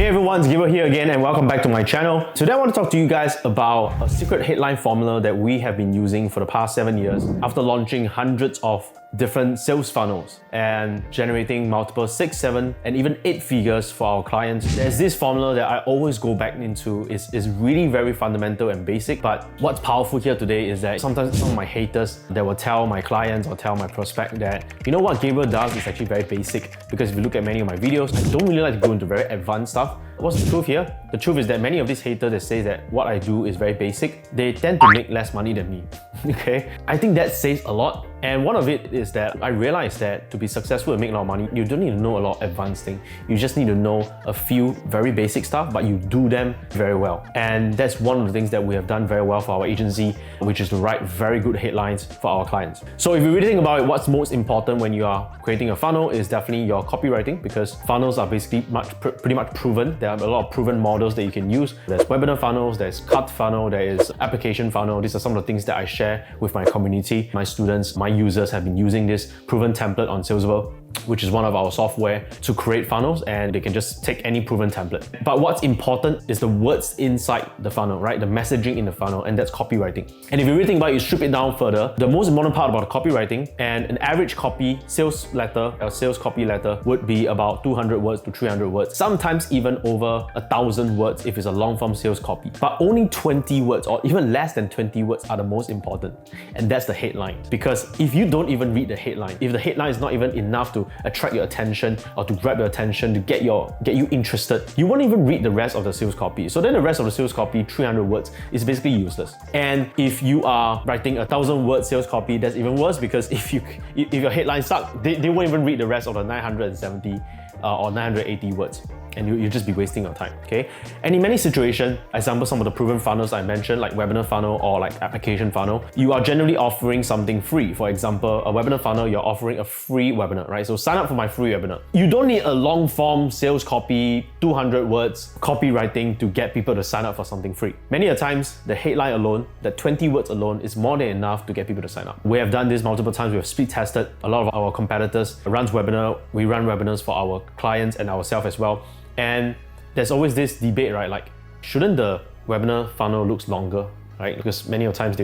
Hey everyone, it's Gabriel here again and welcome back to my channel. Today I want to talk to you guys about a secret headline formula that we have been using for the past 7 years after launching hundreds of different sales funnels and generating multiple 6, 7 and even 8 figures for our clients. There's this formula that I always go back into. Is really very fundamental and basic, but what's powerful here today is that sometimes some of my haters that will tell my clients or tell my prospect that, you know what Gabriel does is actually very basic, because if you look at many of my videos, I don't really like to go into very advanced stuff. What's the truth here? The truth is that many of these haters that say that what I do is very basic, they tend to make less money than me. Okay? I think that says a lot. And one of it is that I realized that to be successful and make a lot of money, you don't need to know a lot of advanced things. You just need to know a few very basic stuff, but you do them very well. And that's one of the things that we have done very well for our agency, which is to write very good headlines for our clients. So if you really think about it, what's most important when you are creating a funnel is definitely your copywriting, because funnels are basically pretty much proven. There are a lot of proven models that you can use. There's webinar funnels, there's cut funnel, there is application funnel. These are some of the things that I share with my community, my students, my users have been using this proven template on Salesforce, which is one of our software, to create funnels, and they can just take any proven template. But what's important is the words inside the funnel, right? The messaging in the funnel, and that's copywriting. And if you really think about it, you strip it down further, the most important part about the copywriting, and an average copy sales letter or sales copy letter would be about 200 words to 300 words, sometimes even over 1,000 words if it's a long form sales copy. But only 20 words or even less than 20 words are the most important, and that's the headline. Because if you don't even read the headline, if the headline is not even enough to attract your attention or to grab your attention, to get you interested, you won't even read the rest of the sales copy. So then the rest of the sales copy, 300 words, is basically useless. And if you are writing 1,000 word sales copy, that's even worse, because if your headline sucks, they won't even read the rest of the 970 or 980 words. And you'll just be wasting your time, okay? And in many situations, example, some of the proven funnels I mentioned, like webinar funnel or like application funnel, you are generally offering something free. For example, a webinar funnel, you're offering a free webinar, right? So sign up for my free webinar. You don't need a long form sales copy, 200 words, copywriting to get people to sign up for something free. Many a times, the headline alone, the 20 words alone is more than enough to get people to sign up. We have done this multiple times. We have speed tested. A lot of our competitors runs webinar. We run webinars for our clients and ourselves as well. And there's always this debate, right? Like, shouldn't the webinar funnel look longer, right? Because many of the times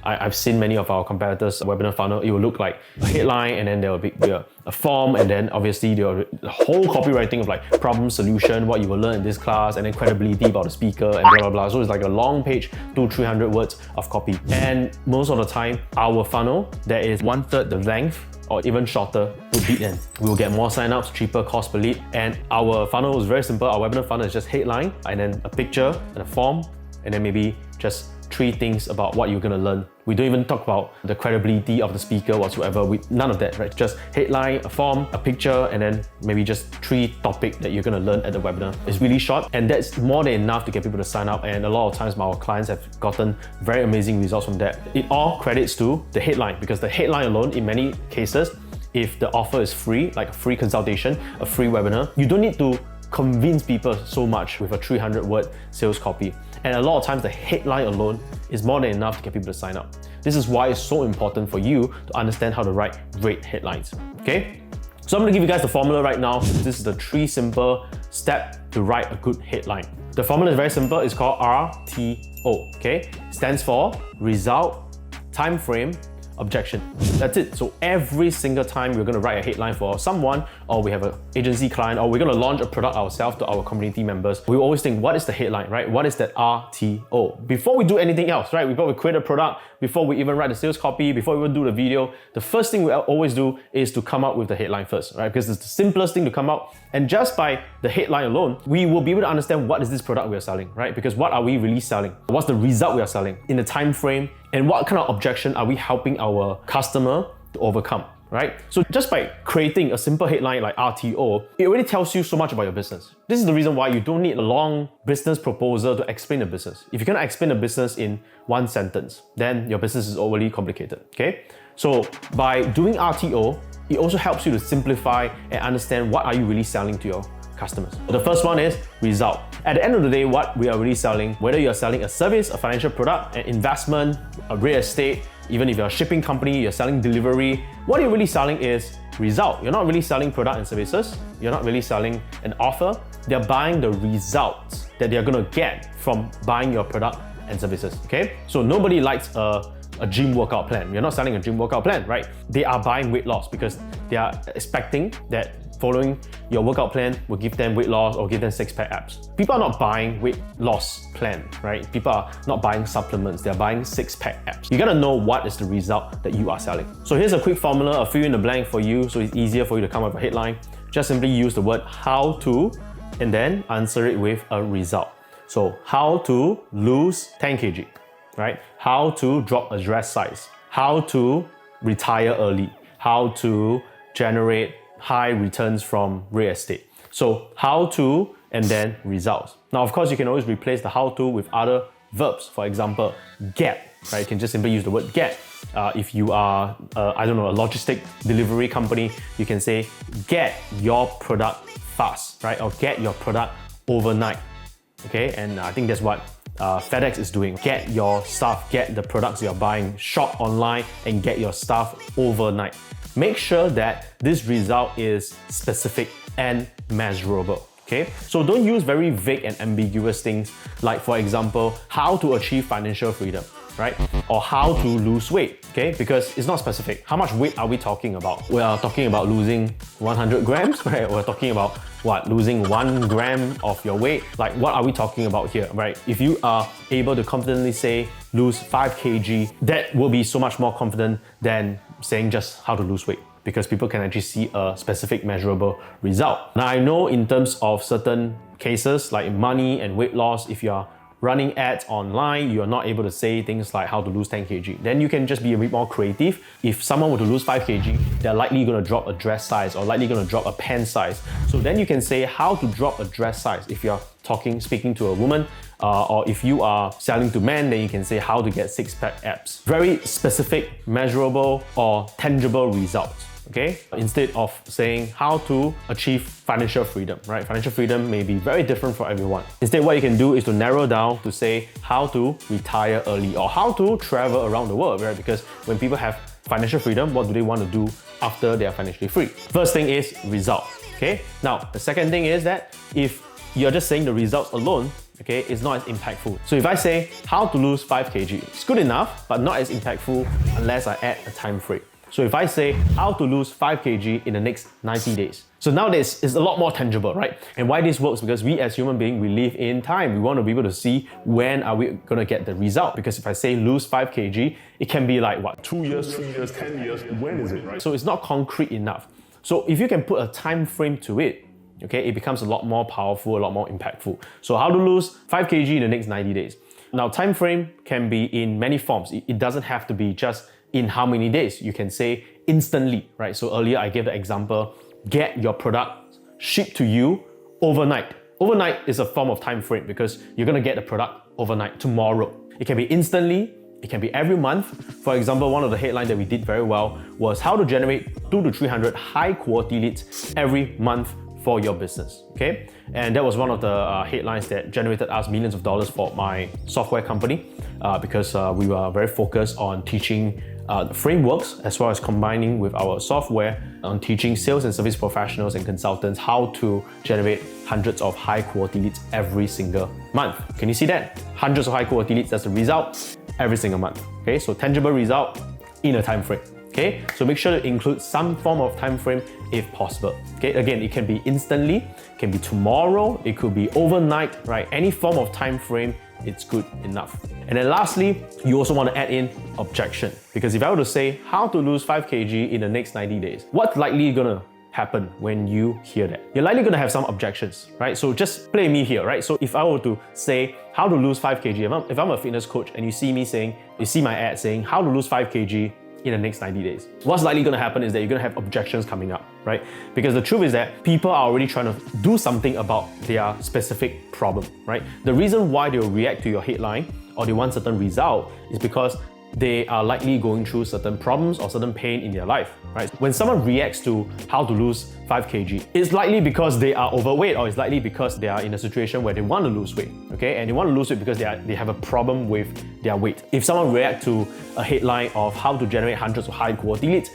I've seen many of our competitors' webinar funnel, it will look like a headline, and then there will be a form, and then obviously the whole copywriting of like problem solution, what you will learn in this class, and then credibility about the speaker, and blah, blah, blah. So it's like a long page, 200-300 words of copy. And most of the time, our funnel that is 1/3 the length, or even shorter, will beat them. We will get more signups, cheaper cost per lead. And our funnel is very simple. Our webinar funnel is just headline, and then a picture and a form, and then maybe just 3 things about what you're gonna learn. We don't even talk about the credibility of the speaker whatsoever. None of that, right? Just headline, a form, a picture, and then maybe just 3 topics that you're gonna learn at the webinar. It's really short, and that's more than enough to get people to sign up. And a lot of times our clients have gotten very amazing results from that. It all credits to the headline, because the headline alone, in many cases, if the offer is free, like a free consultation, a free webinar, you don't need to convince people so much with a 300-word sales copy. And a lot of times the headline alone is more than enough to get people to sign up. This is why it's so important for you to understand how to write great headlines, okay? So I'm gonna give you guys the formula right now. This is the 3 simple steps to write a good headline. The formula is very simple. It's called RTO, okay? Stands for result, time frame, objection. That's it. So every single time we're going to write a headline for someone, or we have an agency client, or we're going to launch a product ourselves to our community members, we always think, what is the headline, right? What is that RTO? Before we do anything else, right? Before we create a product, before we even write the sales copy, before we even do the video, the first thing we always do is to come up with the headline first, right? Because it's the simplest thing to come out. And just by the headline alone, we will be able to understand what is this product we are selling, right? Because what are we really selling? What's the result we are selling in the time frame? And what kind of objection are we helping our customer to overcome, right? So just by creating a simple headline like RTO, it already tells you so much about your business. This is the reason why you don't need a long business proposal to explain the business. If you cannot explain the business in 1 sentence, then your business is overly complicated, okay? So by doing RTO, it also helps you to simplify and understand what are you really selling to your customers. The first one is result. At the end of the day, what we are really selling, whether you're selling a service, a financial product, an investment, a real estate, even if you're a shipping company, you're selling delivery, what you're really selling is result. You're not really selling product and services. You're not really selling an offer. they're buying the results that they're gonna get from buying your product and services, okay? So nobody likes a gym workout plan. You're not selling a gym workout plan, right? They are buying weight loss because they are expecting that following your workout plan will give them weight loss or give them six-pack abs. People are not buying weight loss plan, right? People are not buying supplements, they're buying six-pack abs. You gotta know what is the result that you are selling. So here's a quick formula, a fill in the blank for you, so it's easier for you to come up with a headline. Just simply use the word how to and then answer it with a result. So how to lose 10 kg, right? How to drop a dress size, how to retire early, how to generate high returns from real estate. So how to and then results. Now, of course, you can always replace the how to with other verbs. For example, get, right? You can just simply use the word get. If you are, I don't know, a logistic delivery company, you can say get your product fast, right? Or get your product overnight, okay? And I think that's what FedEx is doing. Get your stuff, get the products you're buying, shop online and get your stuff overnight. Make sure that this result is specific and measurable, okay? So don't use very vague and ambiguous things like, for example, how to achieve financial freedom, right? Or how to lose weight, okay? Because it's not specific. How much weight are we talking about? We are talking about losing 100 grams, right? We're talking about what? Losing 1 gram of your weight? Like, what are we talking about here, right? If you are able to confidently say lose 5 kg, that will be so much more confident than saying just how to lose weight, because people can actually see a specific measurable result. Now, I know in terms of certain cases like money and weight loss, if you're running ads online, you're not able to say things like how to lose 10 kg. Then you can just be a bit more creative. If someone were to lose 5 kg, they're likely gonna drop a dress size or likely gonna drop a pant size. So then you can say how to drop a dress size. If you're speaking to a woman, or if you are selling to men, then you can say how to get six-pack abs. Very specific, measurable, or tangible results. Okay? Instead of saying how to achieve financial freedom, right? Financial freedom may be very different for everyone. Instead, what you can do is to narrow down to say how to retire early or how to travel around the world, right? Because when people have financial freedom, what do they want to do after they are financially free? First thing is result, okay? Now, the second thing is that if you're just saying the results alone, okay, it's not as impactful. So if I say how to lose 5 kg, it's good enough, but not as impactful unless I add a time frame. So if I say how to lose 5 kg in the next 90 days. So now this is a lot more tangible, right? And why this works, because we as human beings, we live in time. We want to be able to see when are we going to get the result. Because if I say lose 5 kg, it can be like what? 2 years, 3 years, 10 years, when is it, right? So it's not concrete enough. So if you can put a time frame to it, okay, it becomes a lot more powerful, a lot more impactful. So how to lose 5 kg in the next 90 days. Now, time frame can be in many forms. It doesn't have to be just in how many days. You can say instantly, right? So earlier I gave the example, get your product shipped to you overnight. Overnight is a form of time frame because you're gonna get the product overnight, tomorrow. It can be instantly, it can be every month. For example, one of the headlines that we did very well was how to generate 200 to 300 high quality leads every month for your business, okay? And that was one of the headlines that generated us millions of dollars for my software company because we were very focused on teaching frameworks as well as combining with our software on teaching sales and service professionals and consultants how to generate hundreds of high quality leads every single month. Can you see that? Hundreds of high quality leads, that's the result every single month, okay? So tangible result in a time frame. Okay, so make sure to include some form of time frame if possible. Okay, again, it can be instantly, it can be tomorrow, it could be overnight, right? Any form of time frame, it's good enough. And then lastly, you also want to add in objection, because if I were to say how to lose 5 kg in the next 90 days, what's likely gonna happen when you hear that? You're likely gonna have some objections, right? So just play me here, right? So if I were to say how to lose 5 kg, if I'm a fitness coach and you see me saying, you see my ad saying how to lose 5 kg in the next 90 days. What's likely going to happen is that you're going to have objections coming up, right? Because the truth is that people are already trying to do something about their specific problem, right? The reason why they'll react to your headline or they want certain result is because they are likely going through certain problems or certain pain in their life, right? When someone reacts to how to lose 5 kg, it's likely because they are overweight or it's likely because they are in a situation where they want to lose weight, okay? And they want to lose weight because they have a problem with their weight. If someone reacts to a headline of how to generate hundreds of high quality leads,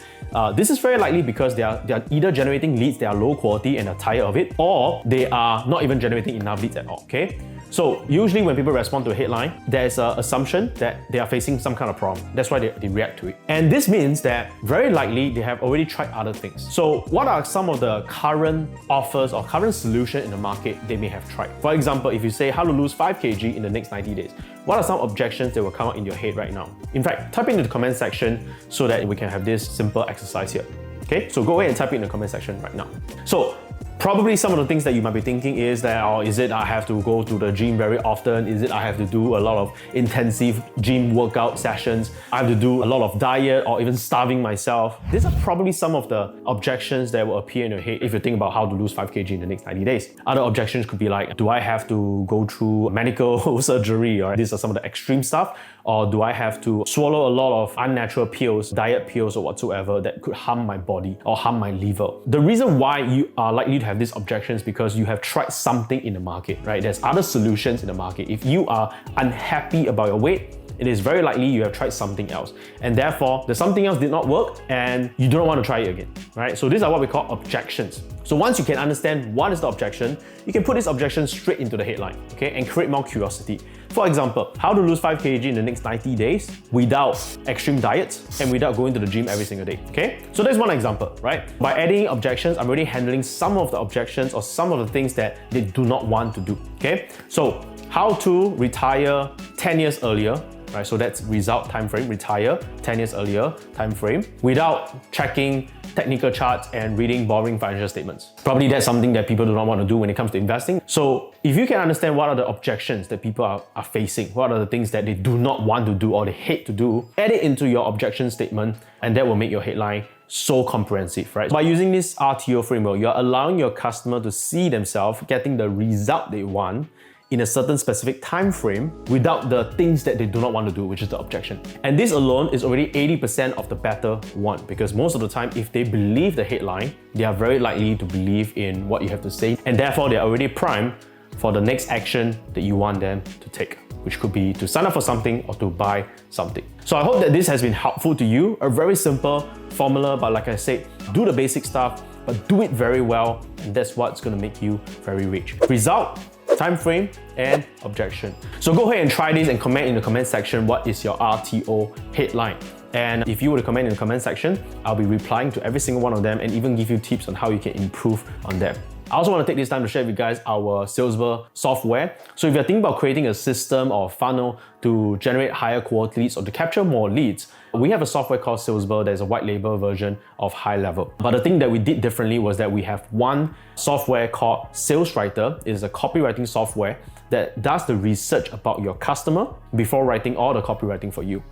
This is very likely because they are either generating leads that are low quality and are tired of it, or they are not even generating enough leads at all, okay? So usually when people respond to a headline, there's an assumption that they are facing some kind of problem. That's why they react to it. And this means that very likely they have already tried other things. So what are some of the current offers or current solutions in the market they may have tried? For example, if you say how to lose 5 kg in the next 90 days, what are some objections that will come out in your head right now? In fact, type into the comment section so that we can have this simple exercise here. Okay, so go ahead and type it in the comment section right now. So probably some of the things that you might be thinking is that, or is it I have to go to the gym very often? Is it I have to do a lot of intensive gym workout sessions? I have to do a lot of diet or even starving myself? These are probably some of the objections that will appear in your head if you think about how to lose 5 kg in the next 90 days. Other objections could be like, do I have to go through medical surgery? Or these are some of the extreme stuff. Or do I have to swallow a lot of unnatural pills, diet pills or whatsoever that could harm my body or harm my liver? The reason why you are likely to have these objections is because you have tried something in the market, right? There's other solutions in the market. If you are unhappy about your weight, it is very likely you have tried something else. And therefore, the something else did not work and you don't want to try it again, right? So these are what we call objections. So once you can understand what is the objection, you can put this objection straight into the headline, okay? And create more curiosity. For example, how to lose 5 kg in the next 90 days without extreme diets and without going to the gym every single day, okay? So that's one example, right? By adding objections, I'm already handling some of the objections or some of the things that they do not want to do, okay? So how to retire 10 years earlier, right? So that's result time frame, retire 10 years earlier time frame without checking technical charts and reading boring financial statements. Probably that's something that people do not want to do when it comes to investing. So if you can understand what are the objections that people are facing, what are the things that they do not want to do or they hate to do, add it into your objection statement and that will make your headline so comprehensive, right? By using this RTO framework, you're allowing your customer to see themselves getting the result they want in a certain specific time frame without the things that they do not want to do, which is the objection. And this alone is already 80% of the better one, because most of the time, if they believe the headline, they are very likely to believe in what you have to say, and therefore they're already primed for the next action that you want them to take, which could be to sign up for something or to buy something. So I hope that this has been helpful to you. A very simple formula, but like I said, do the basic stuff, but do it very well, and that's what's gonna make you very rich. Result, time frame, and objection. So go ahead and try this and comment in the comment section what is your RTO headline. And if you were to comment in the comment section, I'll be replying to every single one of them and even give you tips on how you can improve on them. I also want to take this time to share with you guys our Salesbar software. So if you're thinking about creating a system or funnel to generate higher quality leads or to capture more leads, we have a software called Salesbar that is a white label version of high level. But the thing that we did differently was that we have one software called Sales Writer. It is a copywriting software that does the research about your customer before writing all the copywriting for you.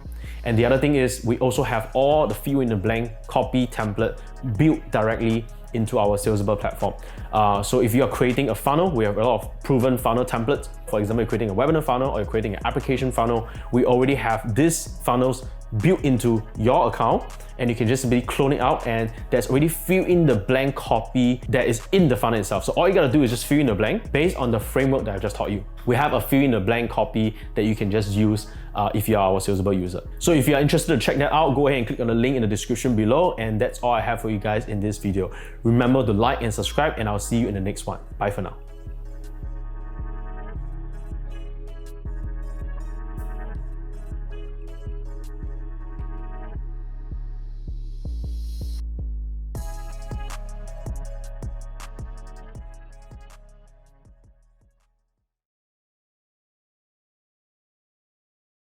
And the other thing is we also have all the fill in the blank copy template built directly into our Salesbar platform. So if you are creating a funnel, we have a lot of proven funnel templates. For example, you're creating a webinar funnel or you're creating an application funnel, we already have these funnels built into your account, and you can just simply clone it out and there's already fill in the blank copy that is in the funnel itself. So all you gotta do is just fill in the blank based on the framework that I've just taught you. We have a fill in the blank copy that you can just use if you are our Salesbar user. So if you are interested to check that out, go ahead and click on the link in the description below, and that's all I have for you guys in this video. Remember to like and subscribe, and I'll see you in the next one. Bye for now.